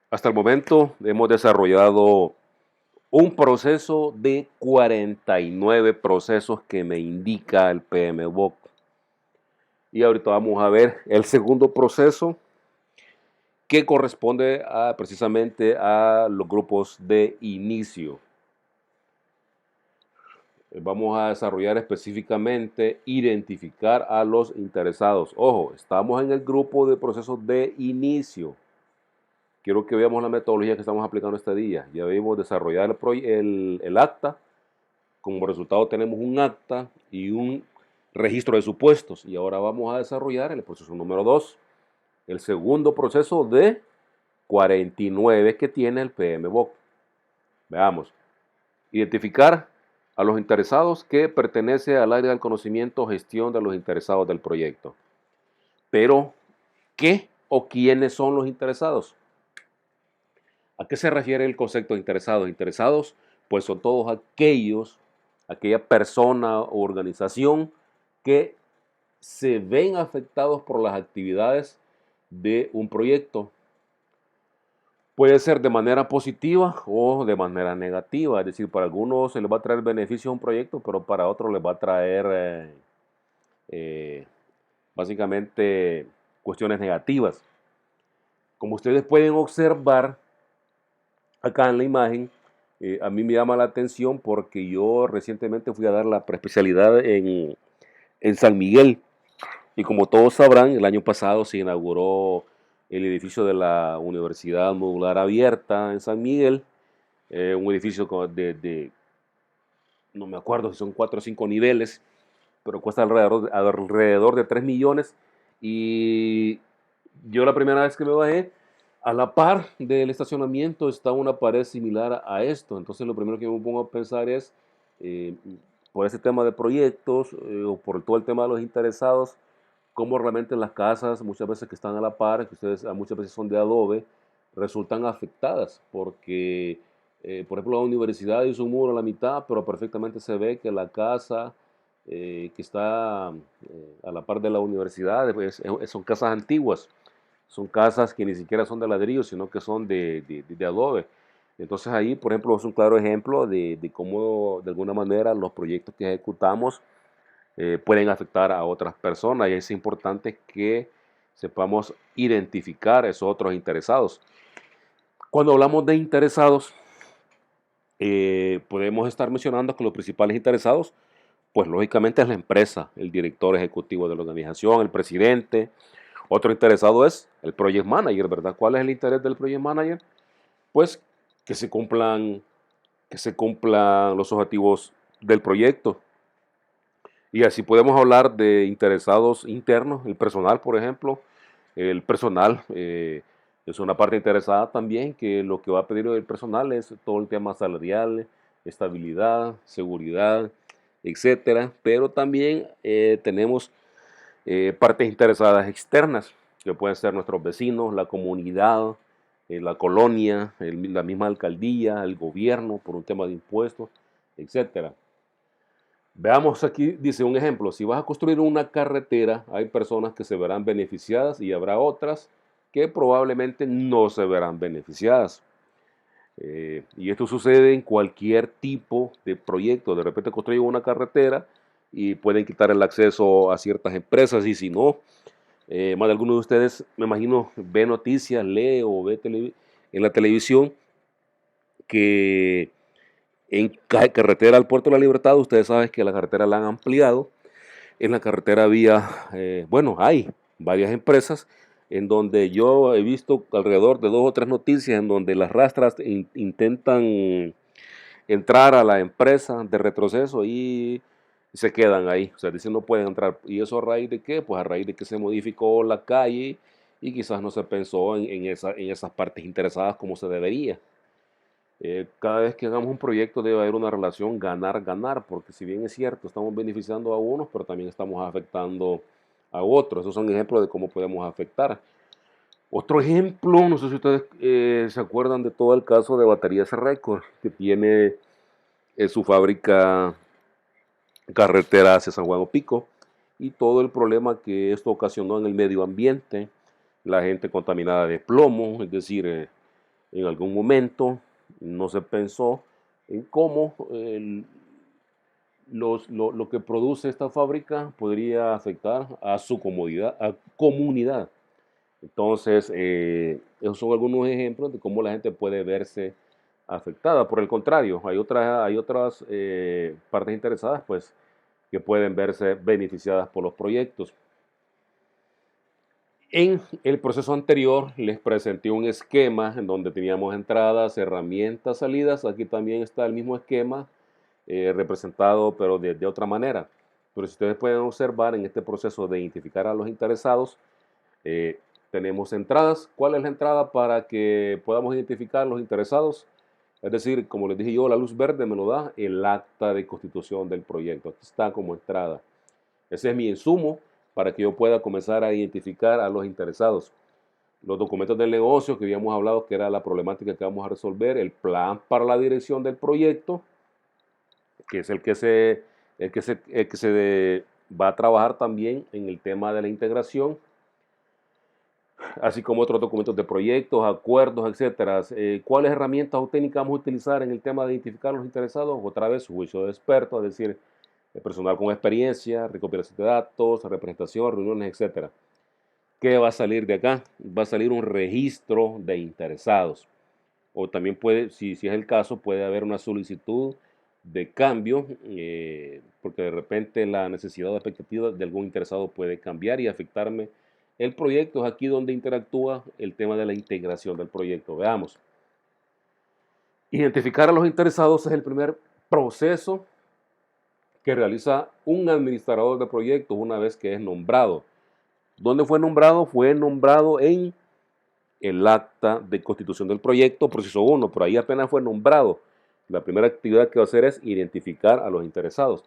Hasta el momento hemos desarrollado un proceso de 49 procesos que me indica el PMBOK. Y ahorita vamos a ver el segundo proceso que corresponde precisamente a los grupos de inicio. Vamos a desarrollar específicamente identificar a los interesados. Ojo, estamos en el grupo de procesos de inicio. Quiero que veamos la metodología que estamos aplicando este día. Ya vimos desarrollar el acta. Como resultado tenemos un acta y un registro de supuestos. Y ahora vamos a desarrollar el proceso número 2, el segundo proceso de 49 que tiene el PMBOK. Veamos. Identificar a los interesados que pertenece al área del conocimiento gestión de los interesados del proyecto. Pero, ¿qué o quiénes son los interesados? ¿A qué se refiere el concepto de interesados? Interesados, pues son todos aquella persona o organización que se ven afectados por las actividades de un proyecto. Puede ser de manera positiva o de manera negativa, es decir, para algunos se les va a traer beneficio a un proyecto, pero para otros les va a traer eh, básicamente cuestiones negativas. Como ustedes pueden observar, acá en la imagen, a mí me llama la atención porque yo recientemente fui a dar la preespecialidad en San Miguel. Y como todos sabrán, el año pasado se inauguró el edificio de la Universidad Modular Abierta en San Miguel, un edificio no me acuerdo si son 4 o 5 niveles, pero cuesta alrededor de 3 millones. Y yo la primera vez que me bajé, a la par del estacionamiento está una pared similar a esto. Entonces lo primero que me pongo a pensar es, eh, por ese tema de proyectos o por todo el tema de los interesados, cómo realmente las casas, muchas veces que están a la par, que ustedes muchas veces son de adobe, resultan afectadas porque, por ejemplo, la universidad hizo un muro a la mitad, pero perfectamente se ve que la casa que está a la par de la universidad son casas antiguas, son casas que ni siquiera son de ladrillo, sino que son de adobe. Entonces ahí, por ejemplo, es un claro ejemplo de cómo de alguna manera los proyectos que ejecutamos pueden afectar a otras personas y es importante que sepamos identificar a esos otros interesados. Cuando hablamos de interesados, podemos estar mencionando que los principales interesados, pues lógicamente es la empresa, el director ejecutivo de la organización, el presidente. Otro interesado es el project manager, ¿verdad? ¿Cuál es el interés del project manager? Pues que se cumplan, que se cumplan los objetivos del proyecto. Y así podemos hablar de interesados internos, el personal, por ejemplo. El personal es una parte interesada también, que lo que va a pedir el personal es todo el tema salarial, estabilidad, seguridad, etcétera. Pero también tenemos partes interesadas externas, que pueden ser nuestros vecinos, la comunidad, la colonia, la misma alcaldía, el gobierno, por un tema de impuestos, etcétera. Veamos aquí, dice un ejemplo, si vas a construir una carretera, hay personas que se verán beneficiadas y habrá otras que probablemente no se verán beneficiadas. Y esto sucede en cualquier tipo de proyecto. De repente construyen una carretera y pueden quitar el acceso a ciertas empresas y si no, más de alguno de ustedes, me imagino, ve noticias, lee o ve en la televisión que en carretera al Puerto de la Libertad, ustedes saben que la carretera la han ampliado. En la carretera había, bueno, hay varias empresas en donde yo he visto alrededor de 2 o 3 noticias en donde las rastras intentan entrar a la empresa de retroceso y se quedan ahí. O sea, dicen no pueden entrar. ¿Y eso a raíz de qué? Pues a raíz de que se modificó la calle y quizás no se pensó en esas partes interesadas como se debería. Cada vez que hagamos un proyecto debe haber una relación ganar-ganar, porque si bien es cierto, estamos beneficiando a unos, pero también estamos afectando a otros. Esos son ejemplos de cómo podemos afectar. Otro ejemplo, no sé si ustedes se acuerdan de todo el caso de Baterías Record, que tiene su fábrica carretera hacia San Juan Opico, y todo el problema que esto ocasionó en el medio ambiente, la gente contaminada de plomo, es decir, en algún momento no se pensó en cómo lo que produce esta fábrica podría afectar a su comodidad, a comunidad. Entonces, esos son algunos ejemplos de cómo la gente puede verse afectada. Por el contrario, hay otras partes interesadas, pues, que pueden verse beneficiadas por los proyectos. En el proceso anterior les presenté un esquema en donde teníamos entradas, herramientas, salidas. Aquí también está el mismo esquema representado, pero de otra manera. Pero si ustedes pueden observar en este proceso de identificar a los interesados, eh, tenemos entradas. ¿Cuál es la entrada para que podamos identificar los interesados? Es decir, como les dije yo, la luz verde me lo da el acta de constitución del proyecto. Aquí está como entrada. Ese es mi insumo para que yo pueda comenzar a identificar a los interesados. Los documentos del negocio que habíamos hablado, que era la problemática que vamos a resolver, el plan para la dirección del proyecto, que es el que se va a trabajar también en el tema de la integración, así como otros documentos de proyectos, acuerdos, etcétera. ¿Cuáles herramientas o técnicas vamos a utilizar en el tema de identificar a los interesados? Otra vez, juicio de expertos, es decir, personal con experiencia, recopilación de datos, representación, reuniones, etcétera. ¿Qué va a salir de acá? Va a salir un registro de interesados. O también puede, si es el caso, puede haber una solicitud de cambio, porque de repente la necesidad o expectativa de algún interesado puede cambiar y afectarme el proyecto. Es aquí donde interactúa el tema de la integración del proyecto. Veamos. Identificar a los interesados es el primer proceso que realiza un administrador de proyectos una vez que es nombrado. ¿Dónde fue nombrado? Fue nombrado en el acta de constitución del proyecto, proceso 1, por ahí apenas fue nombrado. La primera actividad que va a hacer es identificar a los interesados.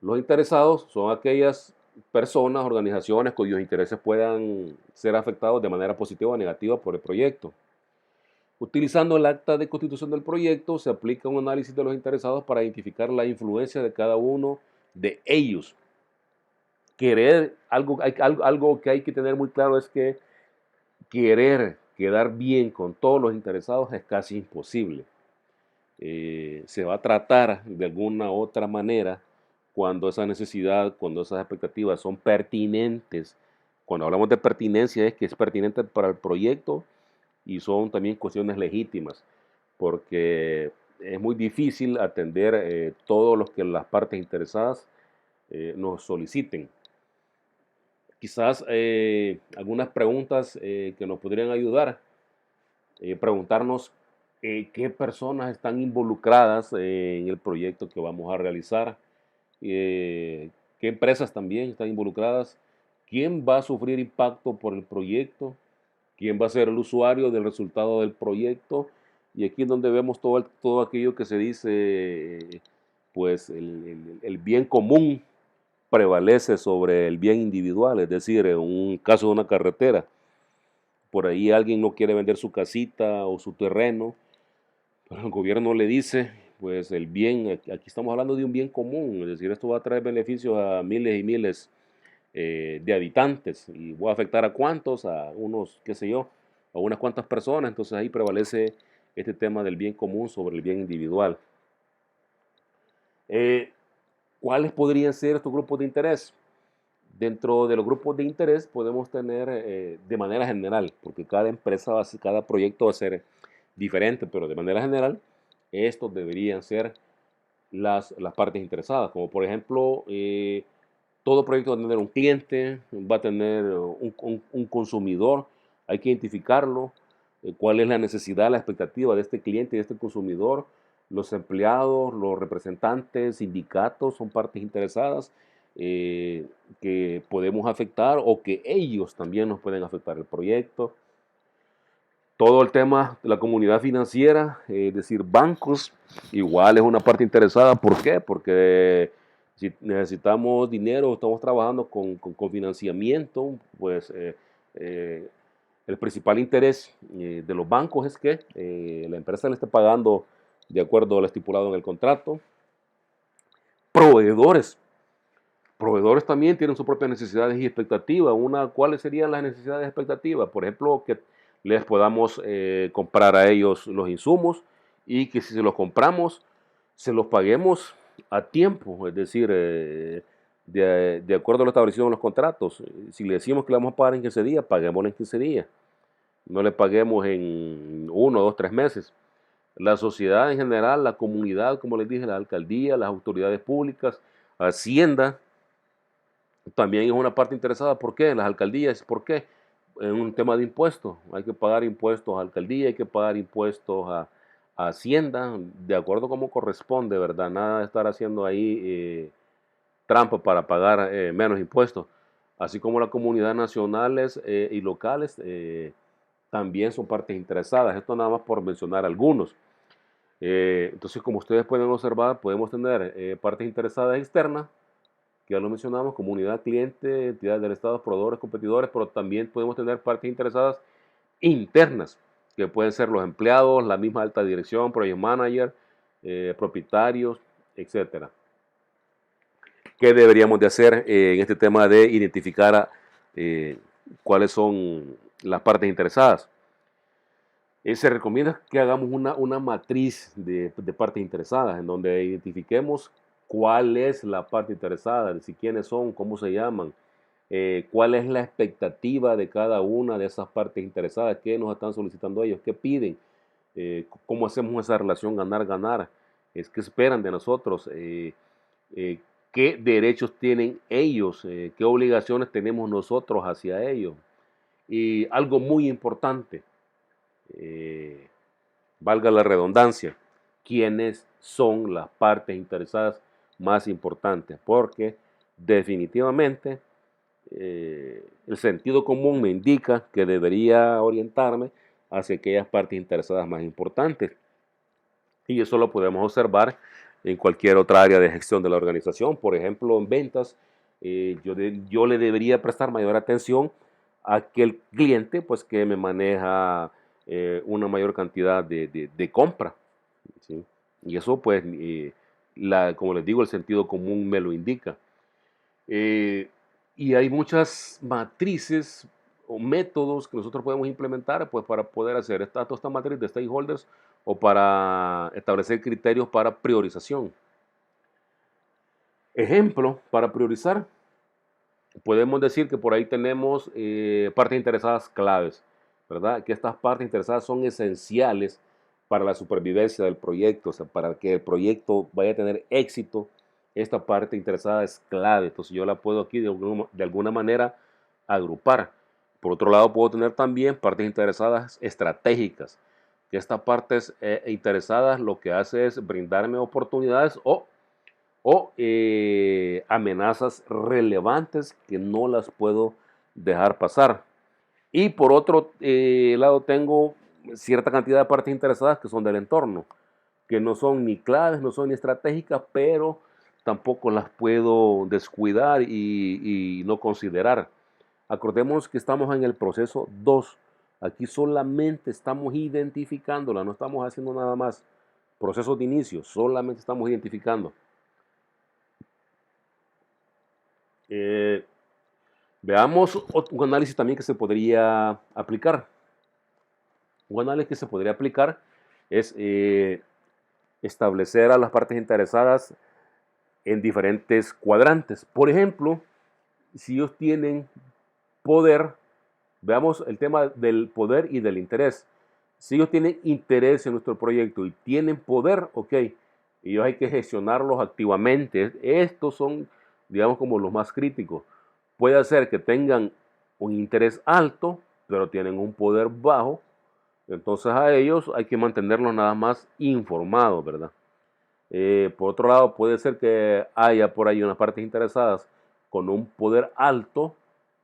Los interesados son aquellas personas, organizaciones cuyos intereses puedan ser afectados de manera positiva o negativa por el proyecto. Utilizando el acta de constitución del proyecto, se aplica un análisis de los interesados para identificar la influencia de cada uno de ellos. Algo que hay que tener muy claro es que querer quedar bien con todos los interesados es casi imposible. Se va a tratar de alguna otra manera cuando esa necesidad, cuando esas expectativas son pertinentes. Cuando hablamos de pertinencia es que es pertinente para el proyecto y son también cuestiones legítimas, porque es muy difícil atender todo lo que las partes interesadas nos soliciten. Quizás algunas preguntas que nos podrían ayudar. Preguntarnos qué personas están involucradas en el proyecto que vamos a realizar, qué empresas también están involucradas, quién va a sufrir impacto por el proyecto, quién va a ser el usuario del resultado del proyecto, y aquí es donde vemos todo aquello que se dice, pues el bien común prevalece sobre el bien individual, es decir, en un caso de una carretera, por ahí alguien no quiere vender su casita o su terreno, pero el gobierno le dice, pues el bien, aquí estamos hablando de un bien común, es decir, esto va a traer beneficios a miles y miles de habitantes y va a afectar a cuántos, a unos, qué sé yo, a unas cuantas personas, entonces ahí prevalece este tema del bien común sobre el bien individual. Eh, ¿Cuáles podrían ser estos grupos de interés? Dentro de los grupos de interés podemos tener de manera general, porque cada empresa, cada proyecto va a ser diferente, pero de manera general, estos deberían ser las partes interesadas, como por ejemplo, todo proyecto va a tener un cliente, va a tener un consumidor, hay que identificarlo, cuál es la necesidad, la expectativa de este cliente y de este consumidor, los empleados, los representantes, sindicatos son partes interesadas que podemos afectar o que ellos también nos pueden afectar el proyecto. Todo el tema de la comunidad financiera, es decir, bancos, igual es una parte interesada. ¿Por qué? Porque si necesitamos dinero, estamos trabajando con financiamiento, pues eh, el principal interés de los bancos es que la empresa le esté pagando de acuerdo a lo estipulado en el contrato. Proveedores. Proveedores también tienen sus propias necesidades y expectativas. ¿Cuáles serían las necesidades y expectativas? Por ejemplo, que les podamos comprar a ellos los insumos y que si se los compramos, se los paguemos a tiempo, es decir, de acuerdo a lo establecido en los contratos. Si le decimos que le vamos a pagar en 15 días, paguémosle en 15 días. No le paguemos en 1, 2, 3 meses. La sociedad en general, la comunidad, como les dije, la alcaldía, las autoridades públicas, Hacienda, también es una parte interesada. ¿Por qué? Las alcaldías, ¿por qué? En un tema de impuestos. Hay que pagar impuestos a alcaldía, hay que pagar impuestos a Hacienda, de acuerdo como corresponde, ¿verdad? Nada de estar haciendo ahí trampa para pagar menos impuestos. Así como las comunidades nacionales y locales también son partes interesadas. Esto nada más por mencionar algunos. Entonces, como ustedes pueden observar, podemos tener partes interesadas externas, que ya lo mencionamos, comunidad, cliente, entidades del Estado, proveedores, competidores, pero también podemos tener partes interesadas internas, que pueden ser los empleados, la misma alta dirección, project manager, propietarios, etcétera. ¿Qué deberíamos de hacer en este tema de identificar cuáles son las partes interesadas? Se recomienda que hagamos una matriz de partes interesadas, en donde identifiquemos cuál es la parte interesada, es decir, quiénes son, cómo se llaman, cuál es la expectativa de cada una de esas partes interesadas, qué nos están solicitando ellos, qué piden, cómo hacemos esa relación ganar-ganar, qué esperan de nosotros, qué derechos tienen ellos, qué obligaciones tenemos nosotros hacia ellos. Y algo muy importante, eh, valga la redundancia, quiénes son las partes interesadas más importantes, porque definitivamente el sentido común me indica que debería orientarme hacia aquellas partes interesadas más importantes. Y eso lo podemos observar en cualquier otra área de gestión de la organización. Por ejemplo, en ventas, yo le debería prestar mayor atención a aquel cliente pues, que me maneja una mayor cantidad de compra, ¿sí? Y eso, pues, como les digo, el sentido común me lo indica. Eh, y hay muchas matrices o métodos que nosotros podemos implementar pues, para poder hacer esta matriz de stakeholders o para establecer criterios para priorización. Ejemplo, para priorizar, podemos decir que por ahí tenemos partes interesadas claves, ¿verdad? Que estas partes interesadas son esenciales para la supervivencia del proyecto, o sea, para que el proyecto vaya a tener éxito, esta parte interesada es clave. Entonces yo la puedo aquí de alguna manera agrupar. Por otro lado, puedo tener también partes interesadas estratégicas, que estas partes interesadas lo que hace es brindarme oportunidades o amenazas relevantes que no las puedo dejar pasar. Y por otro lado tengo cierta cantidad de partes interesadas que son del entorno, que no son ni claves, no son ni estratégicas, pero tampoco las puedo descuidar y no considerar. Acordemos que estamos en el proceso 2. Aquí solamente estamos identificándola, no estamos haciendo nada más. Proceso de inicio, solamente estamos identificando. Veamos un análisis también que se podría aplicar. Un análisis que se podría aplicar es establecer a las partes interesadas en diferentes cuadrantes. Por ejemplo, si ellos tienen poder, veamos el tema del poder y del interés. Si ellos tienen interés en nuestro proyecto y tienen poder, ok, ellos hay que gestionarlos activamente. Estos son, digamos, como los más críticos. Puede ser que tengan un interés alto, pero tienen un poder bajo. Entonces a ellos hay que mantenerlos nada más informados, ¿verdad? Por otro lado, puede ser que haya por ahí unas partes interesadas con un poder alto,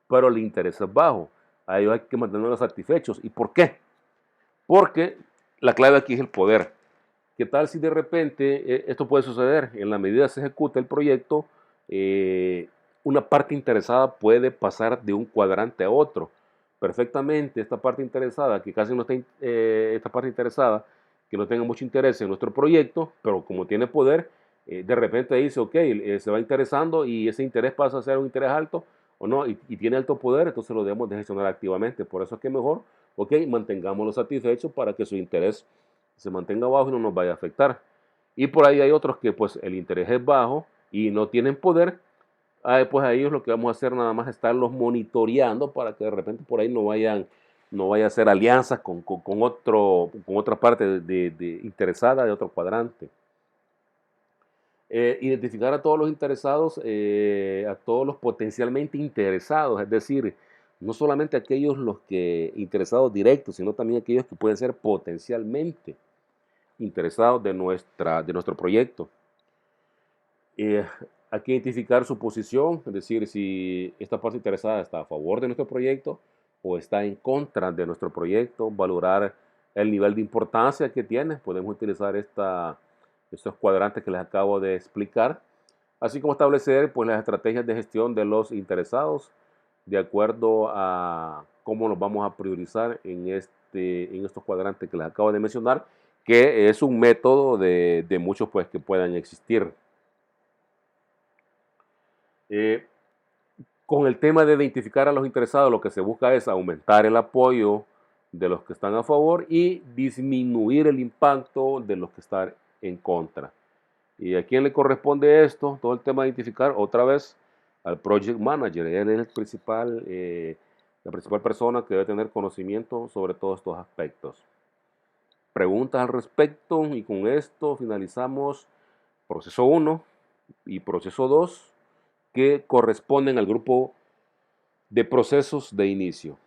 pero el interés es bajo. A ellos hay que mantenerlos satisfechos. ¿Y por qué? Porque la clave aquí es el poder. ¿Qué tal si de repente esto puede suceder? En la medida que se ejecuta el proyecto, una parte interesada puede pasar de un cuadrante a otro. Perfectamente, esta parte interesada, que casi no está, esta parte interesada, que no tenga mucho interés en nuestro proyecto, pero como tiene poder, de repente dice, ok, se va interesando y ese interés pasa a ser un interés alto, o no, y tiene alto poder, entonces lo debemos de gestionar activamente. Por eso es que mejor, ok, mantengámoslo satisfecho para que su interés se mantenga bajo y no nos vaya a afectar. Y por ahí hay otros que pues el interés es bajo y no tienen poder, pues a ellos lo que vamos a hacer nada más es estarlos monitoreando para que de repente por ahí no vaya a hacer alianzas con otra parte interesada de otro cuadrante. Identificar a todos los interesados, a todos los potencialmente interesados, es decir, no solamente aquellos los que interesados directos, sino también aquellos que pueden ser potencialmente interesados de nuestro proyecto. Eh, Hay que identificar su posición, es decir, si esta parte interesada está a favor de nuestro proyecto o está en contra de nuestro proyecto, valorar el nivel de importancia que tiene. Podemos utilizar estos cuadrantes que les acabo de explicar, así como establecer pues, las estrategias de gestión de los interesados de acuerdo a cómo los vamos a priorizar en estos cuadrantes que les acabo de mencionar, que es un método de muchos pues, que puedan existir. Eh, con el tema de identificar a los interesados, lo que se busca es aumentar el apoyo de los que están a favor y disminuir el impacto de los que están en contra. ¿Y a quién le corresponde esto? Todo el tema de identificar otra vez al project manager. Él es la principal persona que debe tener conocimiento sobre todos estos aspectos. Preguntas al respecto y con esto finalizamos proceso 1 y proceso 2 que corresponden al grupo de procesos de inicio.